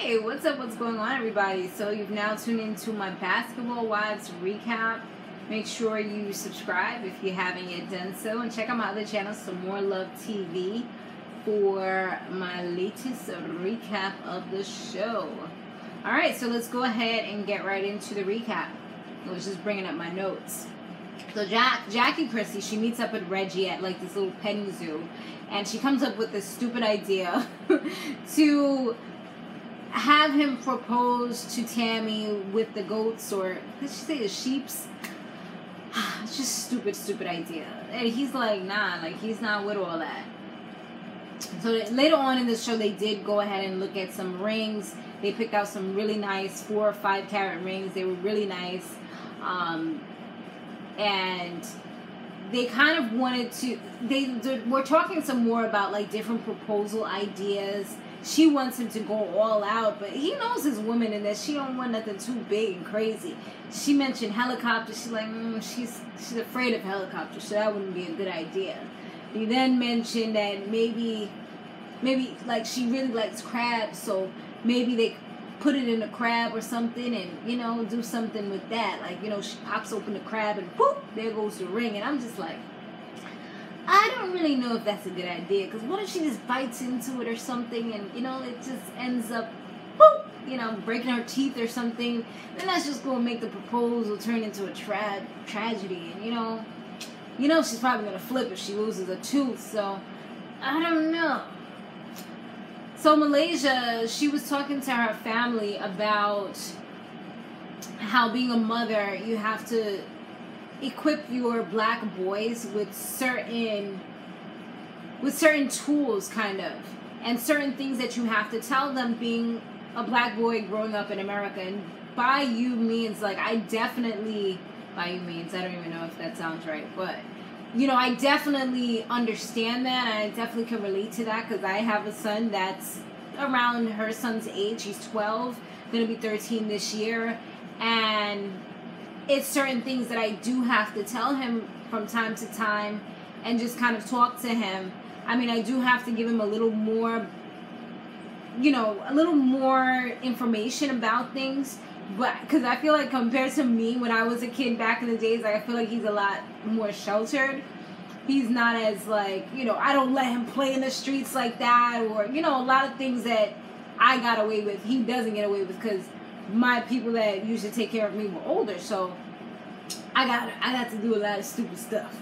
Hey, what's up? What's going on, everybody? So you've now tuned into my Basketball Wives recap. Make sure you subscribe if you haven't yet done so, and check out my other channel, Samore Love TV, for my latest recap of the show. All right, so let's go ahead and get right into the recap. I was just bringing up my notes. So Jacki Christie, she meets up with Reggie at like this little petting zoo, and she comes up with this stupid idea to have him propose to Tammy with the goats, or did she say the sheeps? It's just stupid idea. And he's like, nah, like he's not with all that. So later on in the show, they did go ahead and look at some rings. They picked out some really nice 4 or 5 carat rings. They were really nice. And they kind of wanted to, they were talking some more about like different proposal ideas. She wants him to go all out, but he knows his woman and that she don't want nothing too big and crazy. She mentioned helicopters. She's like, she's afraid of helicopters, so that wouldn't be a good idea. He then mentioned that maybe like she really likes crabs, so maybe they put it in a crab or something, and you know, do something with that. Like, you know, she pops open the crab and poof, there goes the ring. And I'm just like, I don't really know if that's a good idea, because what if she just bites into it or something, and you know, it just ends up, boop, you know, breaking her teeth or something? Then that's just going to make the proposal turn into a tragedy, and you know she's probably going to flip if she loses a tooth. So I don't know. So Malaysia, she was talking to her family about how being a mother, you have to equip your black boys with certain tools, kind of, and certain things that you have to tell them, being a black boy growing up in America. And by you means, like, I don't even know if that sounds right, but you know, I definitely understand that, and I definitely can relate to that, because I have a son that's around her son's age. He's 12, gonna be 13 this year, and it's certain things that I do have to tell him from time to time and just kind of talk to him. I mean, I do have to give him a little more, you know, a little more information about things, but because I feel like compared to me when I was a kid back in the days, like, I feel like he's a lot more sheltered. He's not as, like, you know, I don't let him play in the streets like that, or, you know, a lot of things that I got away with, he doesn't get away with, because my people that used to take care of me were older, so I got to do a lot of stupid stuff.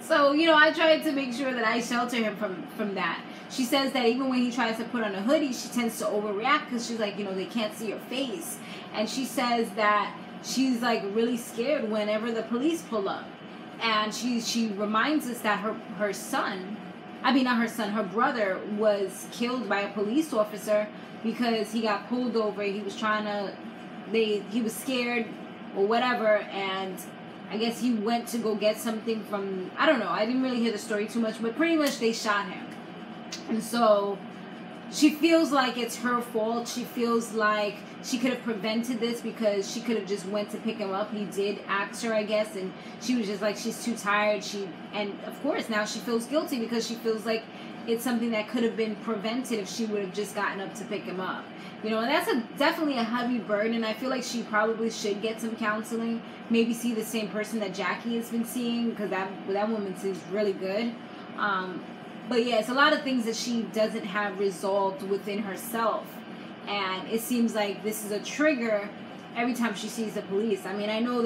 So, you know, I tried to make sure that I shelter him from that. She says that even when he tries to put on a hoodie, she tends to overreact, because she's like, you know, they can't see her face. And she says that she's like really scared whenever the police pull up. And she reminds us that her son, I mean not her son, her brother was killed by a police officer because he got pulled over. He was he was scared or whatever, and I guess he went to go get something from, I don't know, I didn't really hear the story too much, but pretty much they shot him. And so she feels like it's her fault. She feels like she could have prevented this, because she could have just went to pick him up. He did ask her, I guess, and she was just like, she's too tired. And of course now she feels guilty, because she feels like it's something that could have been prevented if she would have just gotten up to pick him up. You know, and that's definitely a heavy burden, and I feel like she probably should get some counseling. Maybe see the same person that Jacki has been seeing, because that woman seems really good. But yeah, it's a lot of things that she doesn't have resolved within herself. And it seems like this is a trigger every time she sees the police. I mean, I know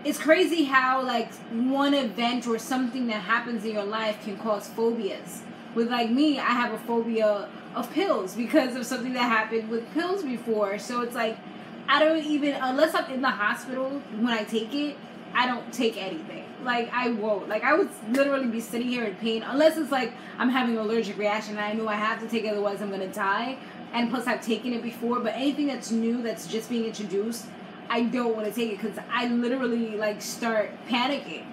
it's crazy how like one event or something that happens in your life can cause phobias. With like me, I have a phobia of pills because of something that happened with pills before. So it's like, I don't even, unless I'm in the hospital when I take it, I don't take anything. Like, I won't. Like, I would literally be sitting here in pain, unless it's like I'm having an allergic reaction and I know I have to take it, otherwise I'm going to die. And plus, I've taken it before. But anything that's new, that's just being introduced, I don't want to take it, because I literally, like, start panicking.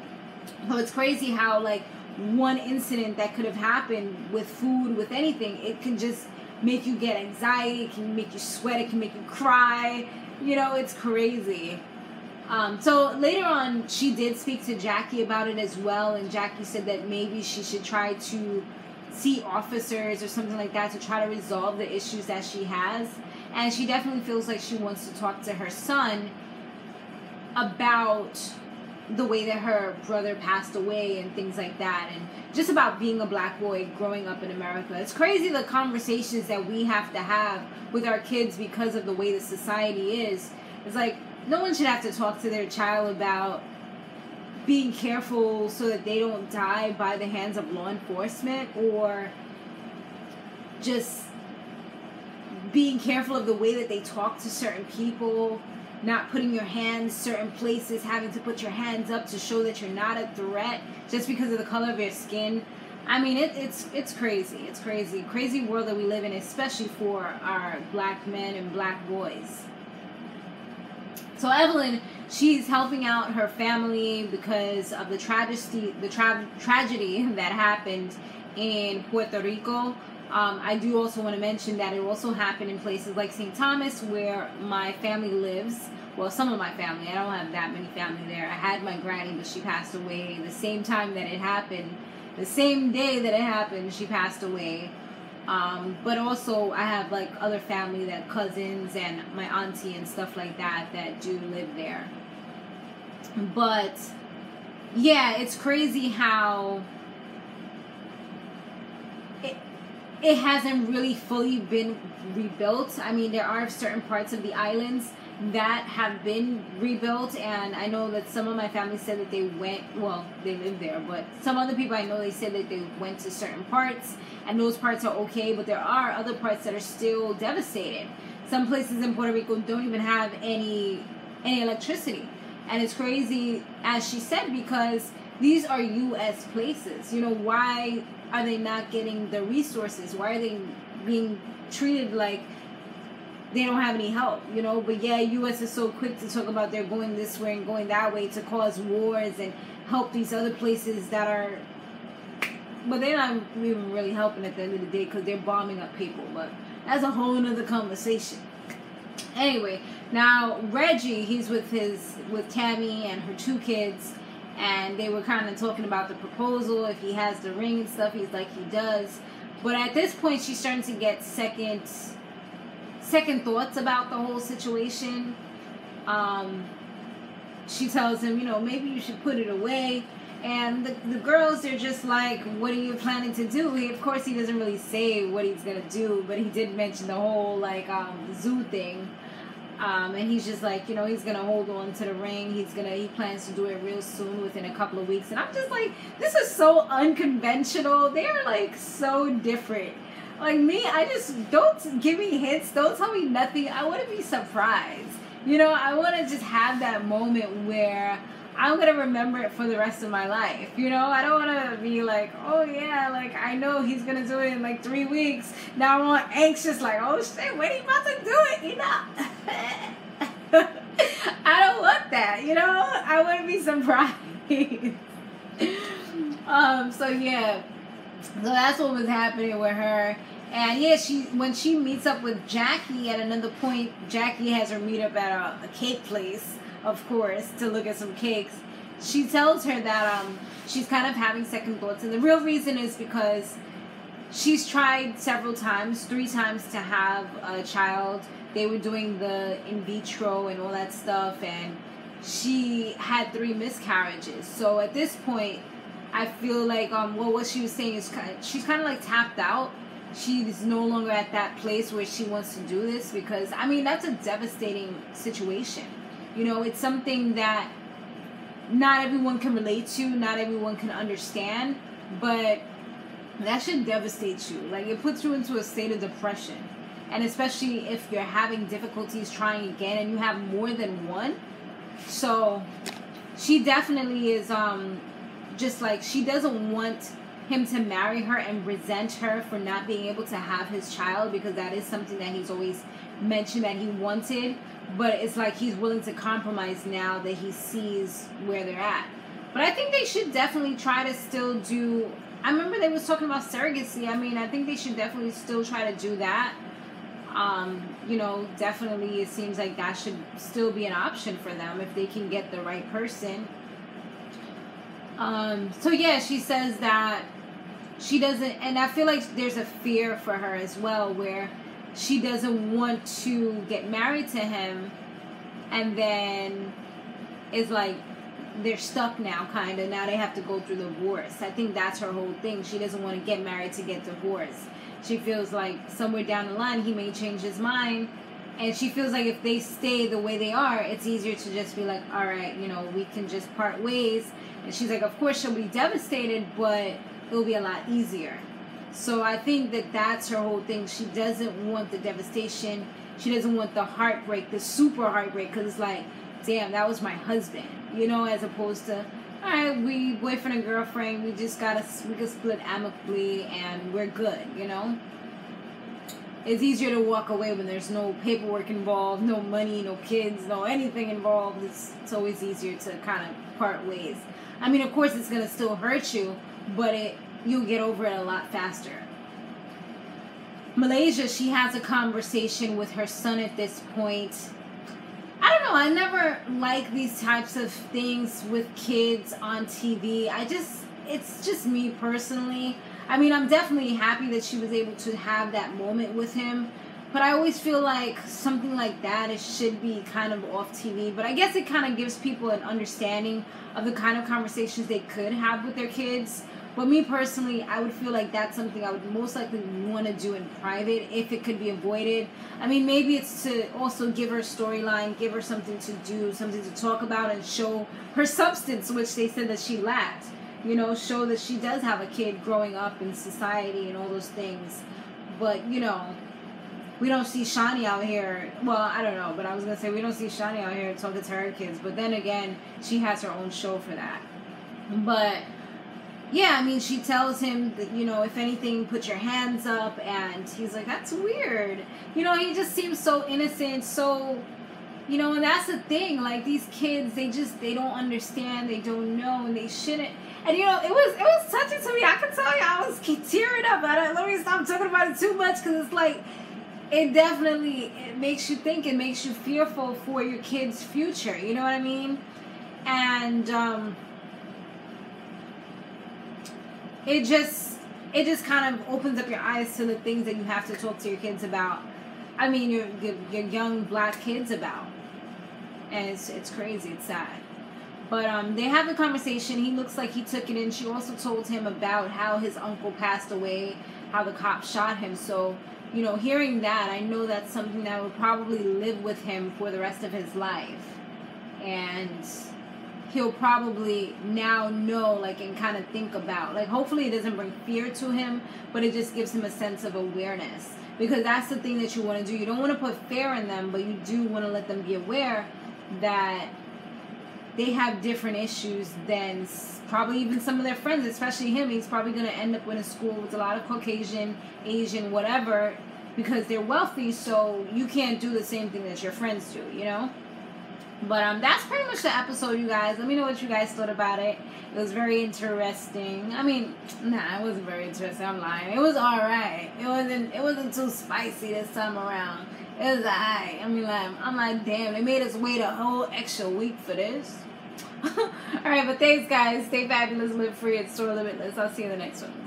So it's crazy how, like, one incident that could have happened with food, with anything, it can just make you get anxiety, it can make you sweat, it can make you cry. You know, it's crazy. So later on, she did speak to Jacki about it as well, and Jacki said that maybe she should try to see officers or something like that to try to resolve the issues that she has. And she definitely feels like she wants to talk to her son about the way that her brother passed away and things like that, and just about being a black boy growing up in America. It's crazy the conversations that we have to have with our kids because of the way the society is. It's like, no one should have to talk to their child about being careful so that they don't die by the hands of law enforcement, or just being careful of the way that they talk to certain people, not putting your hands certain places, having to put your hands up to show that you're not a threat just because of the color of your skin. I mean, it's crazy. It's crazy. Crazy world that we live in, especially for our black men and black boys. So Evelyn, she's helping out her family because of the tragedy that happened in Puerto Rico. I do also want to mention that it also happened in places like St. Thomas, where my family lives. Well, some of my family. I don't have that many family there. I had my granny, but she passed away the same time that it happened. The same day that it happened, she passed away. But also, I have like other family, that cousins and my auntie and stuff like that do live there. But yeah, it's crazy how it hasn't really fully been rebuilt. I mean, there are certain parts of the islands that have been rebuilt, and I know that some of my family said that they went, well, they live there, but some other people I know, they said that they went to certain parts and those parts are okay, but there are other parts that are still devastated. Some places in Puerto Rico don't even have any electricity, and it's crazy, as she said, because these are U.S. places. You know, why are they not getting the resources? Why are they being treated like they don't have any help, you know? But yeah, U.S. is so quick to talk about they're going this way and going that way to cause wars and help these other places that are, but they're not even really helping at the end of the day because they're bombing up people. But that's a whole nother conversation. Anyway, now Reggie, he's with Tammy and her 2 kids, and they were kind of talking about the proposal, if he has the ring and stuff. He's like, he does. But at this point, she's starting to get second thoughts about the whole situation. She tells him, you know, maybe you should put it away. And the girls, they're just like, what are you planning to do? Of course, he doesn't really say what he's going to do, but he did mention the whole, like, zoo thing. And he's just like, you know, he's going to hold on to the ring. He plans to do it real soon, within a couple of weeks. And I'm just like, this is so unconventional. They're, like, so different. Like me, I just, don't give me hints. Don't tell me nothing. I want to be surprised. You know, I want to just have that moment where I'm going to remember it for the rest of my life. You know, I don't want to be like, oh yeah, like I know he's going to do it in like 3 weeks. Now I'm all anxious, like, oh shit, when he about to do it, you know? I don't want that, you know? I want to be surprised. So yeah. So that's what was happening with her. And yeah, when she meets up with Jacki at another point, Jacki has her meet up at a cake place, of course, to look at some cakes. She tells her that she's kind of having second thoughts, and the real reason is because she's tried several times, 3 times, to have a child. They were doing the in vitro and all that stuff, and she had 3 miscarriages. So at this point, I feel like what she was saying is she's kind of like tapped out. She's no longer at that place where she wants to do this, because I mean, that's a devastating situation. You know, it's something that not everyone can relate to, not everyone can understand, but that should devastate you. Like, it puts you into a state of depression. And especially if you're having difficulties trying again and you have more than one. So she definitely is just like, she doesn't want him to marry her and resent her for not being able to have his child, because that is something that he's always mentioned that he wanted. But it's like he's willing to compromise now that he sees where they're at. But I think they should definitely try to still do, I remember they was talking about surrogacy. I mean, I think they should definitely still try to do that. You know, definitely it seems like that should still be an option for them if they can get the right person. So yeah, she says that she doesn't, and I feel like there's a fear for her as well, where she doesn't want to get married to him, and then it's like they're stuck now, kind of. Now they have to go through the divorce. I think that's her whole thing. She doesn't want to get married to get divorced. She feels like somewhere down the line he may change his mind, and she feels like if they stay the way they are, it's easier to just be like, all right, you know, we can just part ways. And she's like, of course she'll be devastated, but it'll be a lot easier. So I think that that's her whole thing. She doesn't want the devastation. She doesn't want the heartbreak, the super heartbreak, because it's like, damn, that was my husband, you know, as opposed to, all right, we boyfriend and girlfriend, we can split amicably and we're good, you know. It's easier to walk away when there's no paperwork involved, no money, no kids, no anything involved. It's always easier to kind of part ways. I mean, of course, it's gonna still hurt you, but you'll get over it a lot faster. Malaysia, she has a conversation with her son at this point. I don't know, I never like these types of things with kids on TV. It's just me personally. I mean, I'm definitely happy that she was able to have that moment with him, but I always feel like something like that, it should be kind of off TV. But I guess it kind of gives people an understanding of the kind of conversations they could have with their kids. But me personally, I would feel like that's something I would most likely want to do in private if it could be avoided. I mean, maybe it's to also give her storyline, give her something to do, something to talk about, and show her substance, which they said that she lacked. You know, show that she does have a kid growing up in society and all those things. But, you know, we don't see Shani out here. Well, I don't know, but I was going to say we don't see Shani out here talking to her kids. But then again, she has her own show for that. But yeah, I mean, she tells him that, you know, if anything, put your hands up. And he's like, that's weird. You know, he just seems so innocent, so, you know, and that's the thing. Like, these kids, they don't understand, they don't know, and they shouldn't. And, you know, it was touching to me. I can tell you, I was tearing up. Let me stop talking about it too much, because it's like, it makes you think, it makes you fearful for your kid's future. You know what I mean? And, it just kind of opens up your eyes to the things that you have to talk to your kids about. I mean, your young black kids about. And it's crazy. It's sad. But they have a conversation. He looks like he took it in. She also told him about how his uncle passed away, how the cops shot him. So, you know, hearing that, I know that's something that will probably live with him for the rest of his life. And he'll probably now know, like, and kind of think about, like, hopefully it doesn't bring fear to him, but it just gives him a sense of awareness. Because that's the thing that you want to do. You don't want to put fear in them, but you do want to let them be aware that they have different issues than probably even some of their friends, especially him. He's probably going to end up in a school with a lot of Caucasian, Asian, whatever, because they're wealthy, so you can't do the same thing that your friends do, you know? But that's pretty much the episode, you guys. Let me know what you guys thought about it. It was very interesting. I mean, nah, it wasn't very interesting. I'm lying. It was alright. It wasn't too spicy this time around. It was alright. I mean, like, I'm like, damn, they made us wait a whole extra week for this. Alright, but thanks, guys. Stay fabulous, live free, and soar limitless. I'll see you in the next one.